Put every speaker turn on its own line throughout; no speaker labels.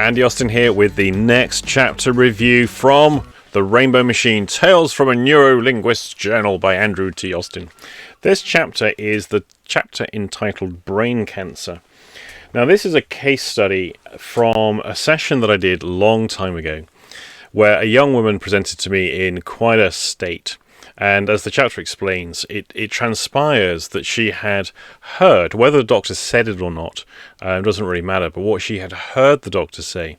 Andy Austin here with the next chapter review from The Rainbow Machine, Tales from a Neurolinguist's Journal by Andrew T. Austin. This chapter is the chapter entitled Brain Cancer. Now, this is a case study from a session that I did a long time ago, where a young woman presented to me in quite a state. And as the chapter explains, it transpires that she had heard, whether the doctor said it or not, doesn't really matter, but what she had heard the doctor say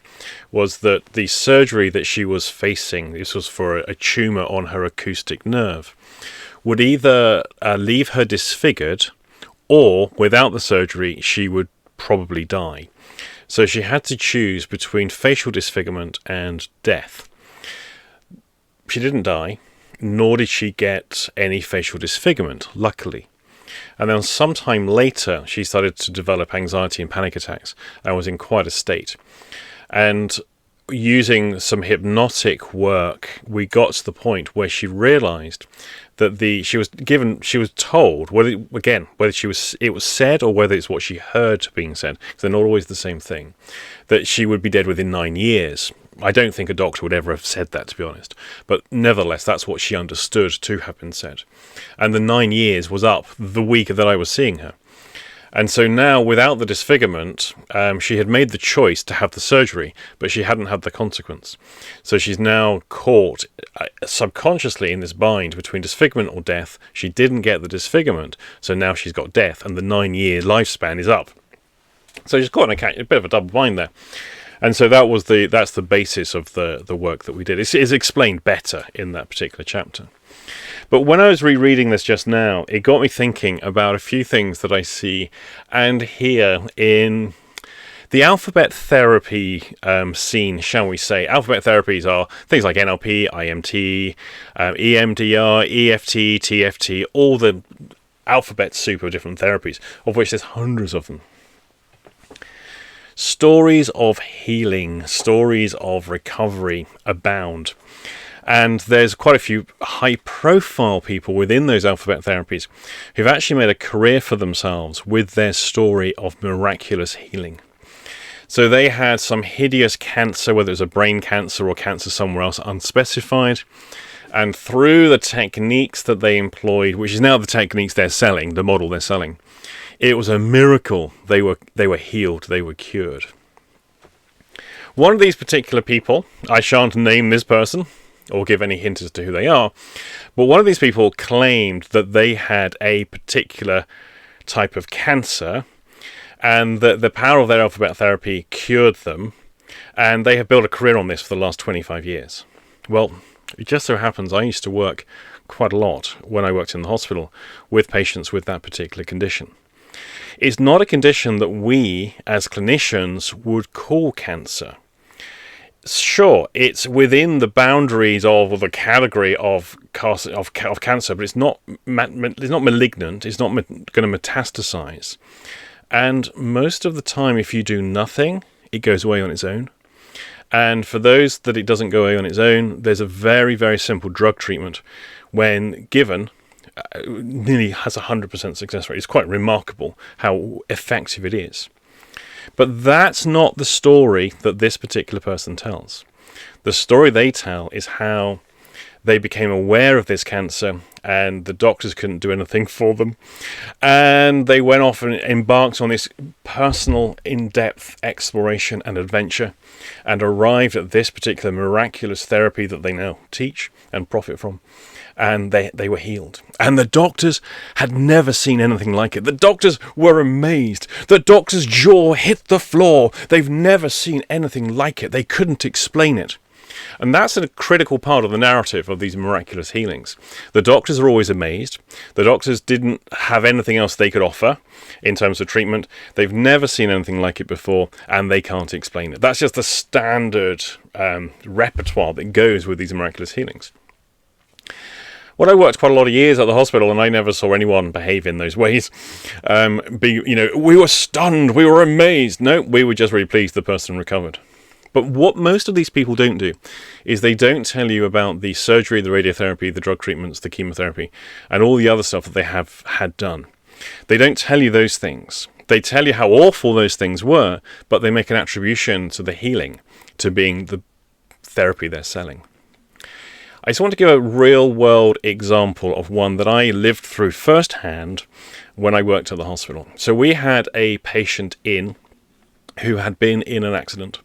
was that the surgery that she was facing, this was for a tumour on her acoustic nerve, would either leave her disfigured, or without the surgery, she would probably die. So she had to choose between facial disfigurement and death. She didn't die, nor did she get any facial disfigurement, luckily. And then sometime later, she started to develop anxiety and panic attacks and was in quite a state. And using some hypnotic work, we got to the point where she realized that she was told, whether it was said or whether it's what she heard being said, because they're not always the same thing, that she would be dead within 9 years. I don't think a doctor would ever have said that, to be honest. But nevertheless, that's what she understood to have been said. And the 9 years was up the week that I was seeing her. And so now, without the disfigurement, she had made the choice to have the surgery, but she hadn't had the consequence. So she's now caught subconsciously in this bind between disfigurement or death. She didn't get the disfigurement, so now she's got death, and the 9-year lifespan is up. So she's caught in a bit of a double bind there. And so that's the basis of the work that we did. It's explained better in that particular chapter. But when I was rereading this just now, it got me thinking about a few things that I see and hear in the alphabet therapy scene, shall we say. Alphabet therapies are things like NLP, IMT, EMDR, EFT, TFT, all the alphabet soup of different therapies, of which there's hundreds of them. Stories of healing, stories of recovery abound. And there's quite a few high-profile people within those alphabet therapies who've actually made a career for themselves with their story of miraculous healing. So they had some hideous cancer, whether it was a brain cancer or cancer somewhere else, unspecified. And through the techniques that they employed, which is now the techniques they're selling, the model they're selling, it was a miracle. They were healed. They were cured. One of these particular people, I shan't name this person or give any hint as to who they are, but one of these people claimed that they had a particular type of cancer and that the power of their alphabet therapy cured them, and they have built a career on this for the last 25 years. Well, it just so happens I used to work quite a lot when I worked in the hospital with patients with that particular condition. It's not a condition that we, as clinicians, would call cancer. Sure, it's within the boundaries of the category of cancer, but it's not malignant, it's not going to metastasize. And most of the time, if you do nothing, it goes away on its own. And for those that it doesn't go away on its own, there's a very, very simple drug treatment when given, nearly has a 100% success rate. It's quite remarkable how effective it is. But that's not the story that this particular person tells. The story they tell is how they became aware of this cancer and the doctors couldn't do anything for them. And they went off and embarked on this personal, in-depth exploration and adventure and arrived at this particular miraculous therapy that they now teach and profit from. And they were healed. And the doctors had never seen anything like it. The doctors were amazed. The doctor's jaw hit the floor. They've never seen anything like it. They couldn't explain it. And that's a critical part of the narrative of these miraculous healings. The doctors are always amazed. The doctors didn't have anything else they could offer in terms of treatment. They've never seen anything like it before, and they can't explain it. That's just the standard repertoire that goes with these miraculous healings. Well, I worked quite a lot of years at the hospital, and I never saw anyone behave in those ways. We were stunned, we were amazed. No, we were just really pleased the person recovered. But what most of these people don't do is they don't tell you about the surgery, the radiotherapy, the drug treatments, the chemotherapy, and all the other stuff that they have had done. They don't tell you those things. They tell you how awful those things were, but they make an attribution to the healing, to being the therapy they're selling. I just want to give a real-world example of one that I lived through firsthand when I worked at the hospital. So we had a patient in who had been in an accident,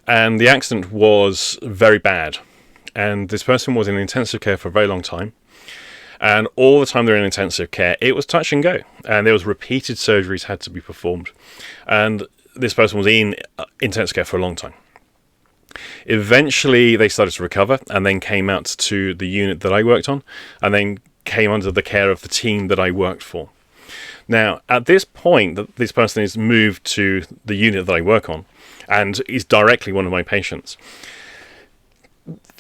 and the accident was very bad. And this person was in intensive care for a very long time. And all the time they were in intensive care, it was touch and go. And there was repeated surgeries had to be performed. And this person was in intensive care for a long time. Eventually, they started to recover and then came out to the unit that I worked on, and then came under the care of the team that I worked for. Now, at this point, this person is moved to the unit that I work on and is directly one of my patients.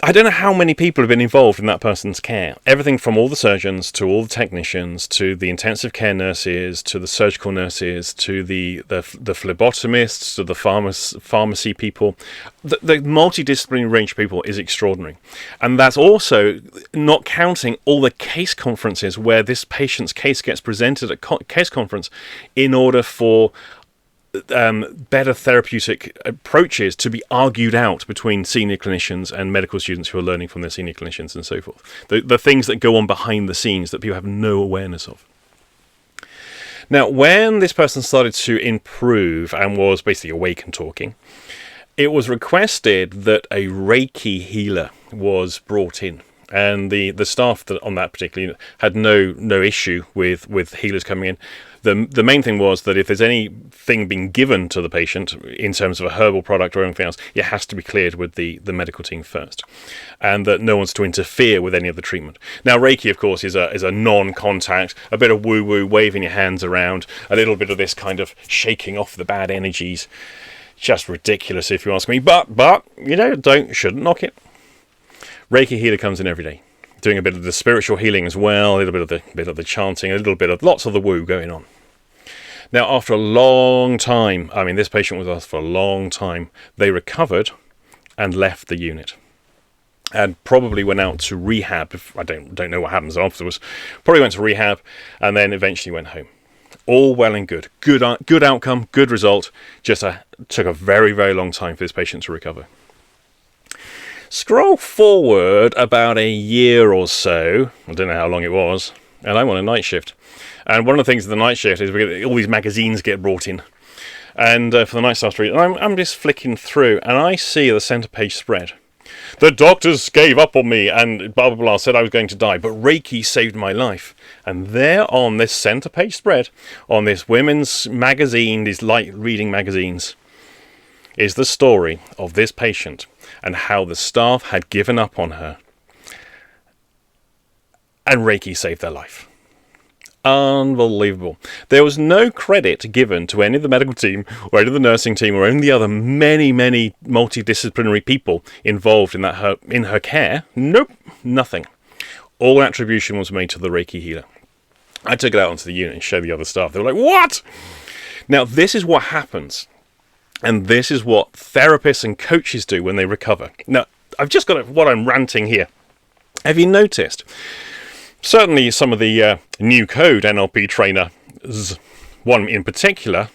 I don't know how many people have been involved in that person's care. Everything from all the surgeons to all the technicians to the intensive care nurses to the surgical nurses to the phlebotomists to the pharmacy people. The multidisciplinary range of people is extraordinary. And that's also not counting all the case conferences where this patient's case gets presented at case conference in order for better therapeutic approaches to be argued out between senior clinicians and medical students who are learning from their senior clinicians and so forth. The things that go on behind the scenes that people have no awareness of. Now, when this person started to improve and was basically awake and talking, it was requested that a Reiki healer was brought in. And the staff on that particular unit had no issue with healers coming in. The main thing was that if there's anything being given to the patient in terms of a herbal product or anything else, it has to be cleared with the medical team first, and that no one's to interfere with any of the treatment. Now, Reiki, of course, is a non-contact, a bit of woo-woo, waving your hands around, a little bit of this kind of shaking off the bad energies. Just ridiculous, if you ask me. But shouldn't knock it. Reiki healer comes in every day, doing a bit of the spiritual healing as well, a little bit of the chanting, a little bit of lots of the woo going on. Now, after a long time, this patient was with us for a long time, they recovered and left the unit, and probably went out to rehab. I don't know what happens afterwards. Probably went to rehab and then eventually went home. All well and good. Good outcome, good result. Just took a very, very long time for this patient to recover. Scroll forward about a year or so, I don't know how long it was, and I'm on a night shift. And one of the things of the night shift is all these magazines get brought in. And for the night staff to read, and I'm just flicking through, and I see the centre page spread. The doctors gave up on me, and blah, blah, blah, said I was going to die, but Reiki saved my life. And there on this centre page spread, on this women's magazine, these light reading magazines, is the story of this patient and how the staff had given up on her, and Reiki saved their life. Unbelievable. There was no credit given to any of the medical team or any of the nursing team or any of the other many multidisciplinary people involved in her care. Nope, nothing. All attribution was made to the Reiki healer. I took it out onto the unit and showed the other staff. They were like, what? Now, this is what happens. And this is what therapists and coaches do when they recover. Now, I've just got what I'm ranting here. Have you noticed? Certainly some of the new code NLP trainers, one in particular,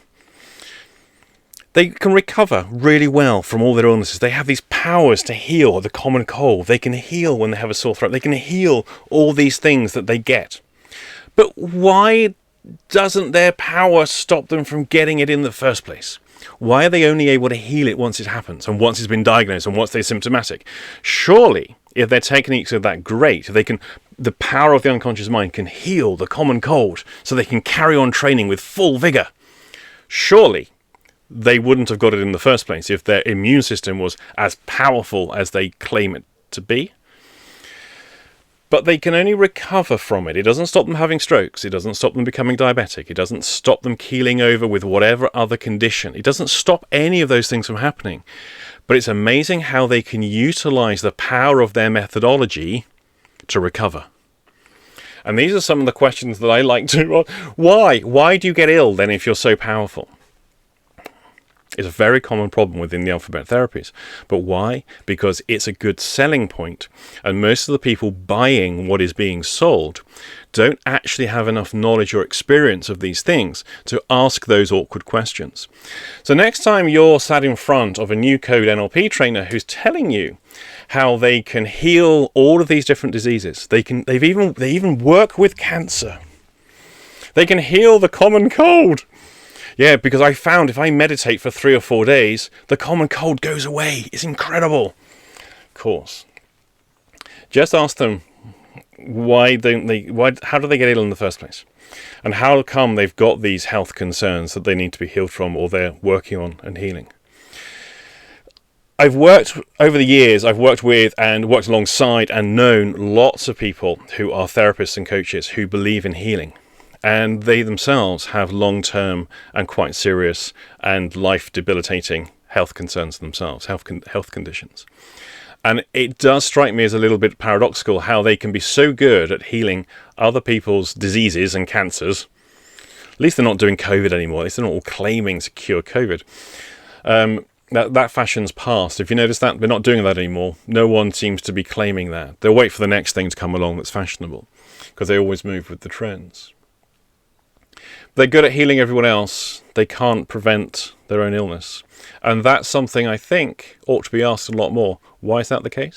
they can recover really well from all their illnesses. They have these powers to heal the common cold. They can heal when they have a sore throat. They can heal all these things that they get. But why doesn't their power stop them from getting it in the first place? Why are they only able to heal it once it happens and once it's been diagnosed and once they're symptomatic? Surely, if their techniques are that great, the power of the unconscious mind can heal the common cold so they can carry on training with full vigour. Surely, they wouldn't have got it in the first place if their immune system was as powerful as they claim it to be. But they can only recover from it. It doesn't stop them having strokes. It doesn't stop them becoming diabetic. It doesn't stop them keeling over with whatever other condition. It doesn't stop any of those things from happening. But it's amazing how they can utilize the power of their methodology to recover. And these are some of the questions that I like to... Why? Why do you get ill then if you're so powerful? It's a very common problem within the alphabet therapies. But why? Because it's a good selling point. And most of the people buying what is being sold don't actually have enough knowledge or experience of these things to ask those awkward questions. So next time you're sat in front of a new code NLP trainer who's telling you how they can heal all of these different diseases, they even work with cancer. They can heal the common cold. Yeah, because I found if I meditate for 3 or 4 days, the common cold goes away. It's incredible. Of course. Just ask them, how do they get ill in the first place? And how come they've got these health concerns that they need to be healed from, or they're working on and healing? Over the years, I've worked with and worked alongside and known lots of people who are therapists and coaches who believe in healing. And they themselves have long-term and quite serious and life-debilitating health concerns themselves, health conditions. And it does strike me as a little bit paradoxical how they can be so good at healing other people's diseases and cancers. At least they're not doing COVID anymore. At least they're not all claiming to cure COVID. That fashion's past. If you notice that, they're not doing that anymore. No one seems to be claiming that. They'll wait for the next thing to come along that's fashionable, because they always move with the trends. They're good at healing everyone else. They can't prevent their own illness. And that's something I think ought to be asked a lot more. Why is that the case?